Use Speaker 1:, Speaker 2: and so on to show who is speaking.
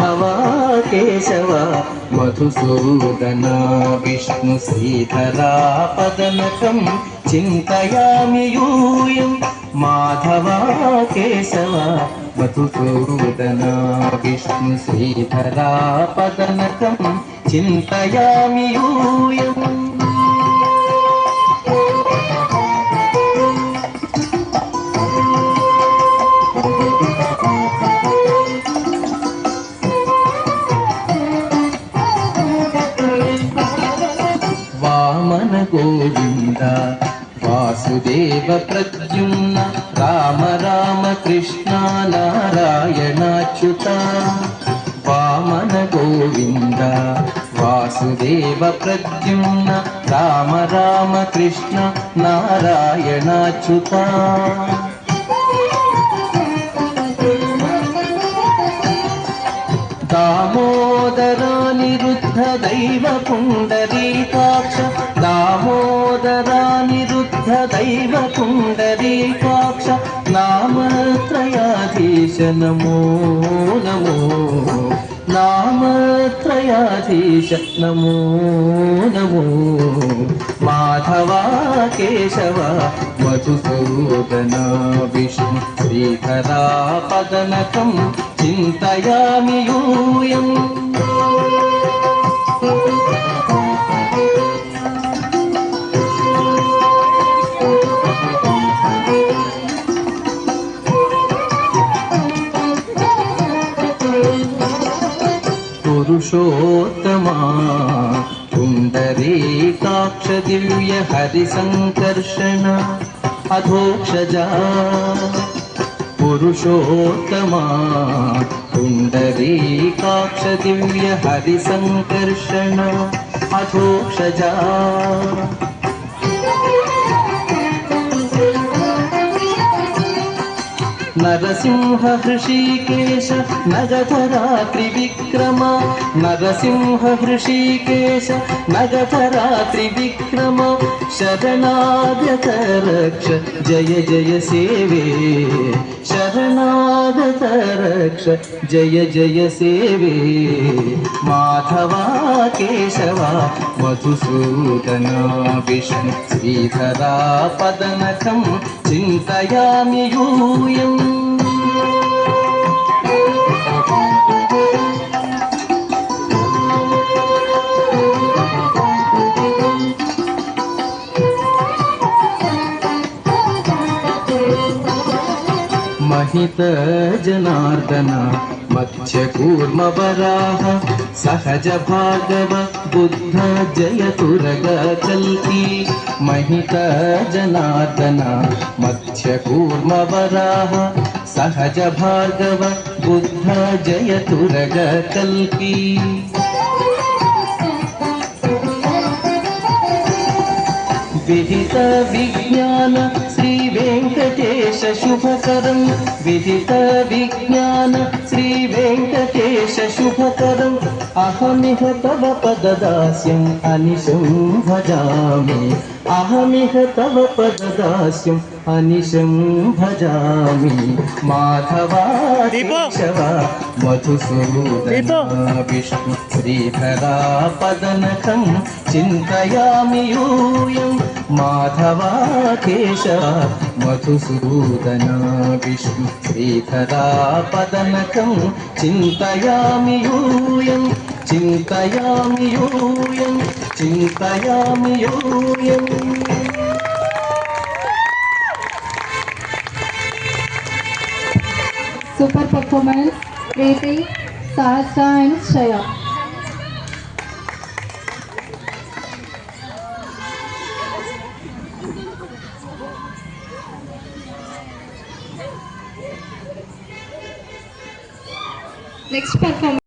Speaker 1: మాధవ కేశవ మధుసూదన విష్ణు శ్రీధరా పదనకం చింతయామి యూయం మాధవ కేశవ మధుసూదన విష్ణు శ్రీధరా పదనకం చింతయామి యూయం వామన గోవింద వాసుదేవ ప్రద్యుమ్న రామ రామ కృష్ణ నారాయణాచ్యుత వామన గోవింద వాసుదేవ ప్రద్యుమ్న రామ రామ కృష్ణ నారాయణాచ్యుత దామోదరానిరుద్ధ దైవ పుండరీకాక్ష దామోదరానిరుద్ధ దైవ పుండరీకాక్ష నామత్రయాధీశ నమో నమో నామత్రయాధీశ నమో నమో మాధవ కేశవ మధుసూదన విష్ణు శ్రీధరా పదనకం చింతయామి యూయం పురుషోత్తమా పుండరీకాక్ష దివ్య హరి సంకర్షణ అధోక్షజా పురుషోత్తమా పుండరీకాక్ష దివ్య హరి సంకర్షణ అధోక్షజా నరసింహ హృషీకేశ నగధరా త్రివిక్రమ నరసింహ హృషీకేశ నగధరా త్రివిక్రమ శరణాగత రక్ష జయ జయ సేవే శరణాగత రక్ష జయ జయ సేవే మాధవ కేశవ మధుసూదన విష్ణు శ్రీధరా పదనకం చింతయామి యూయం महित जनार्दन मत्स्य कूर्म वराह सहज भार्गव बुद्ध जय तुरग कल्की महित जनार्दन मत्स्य कूर्म वराह सहज भार्गव बुद्ध जय तुरग कल्की विहित विज्ञान श्री वेंकटेश शुभकरं विहित विज्ञान श्री वेंकटेश शुभकरं अहमिह तव पददास्यम् अनिशं भजामि अहमिह तव पददास्यम् अनिशं भजामि माधव केशव मधुसूदन विष्णु श्रीधरा पदनकं चिन्तयामि यूयं माधव केशव मधुसूदन विष्णु श्रीधरा पदनकं चिन्तयामि यूयं चिन्तयामि यूयं चिन्तयामि यूयं
Speaker 2: Super performance, Preeti, Sahasra and Shreya. Next performance.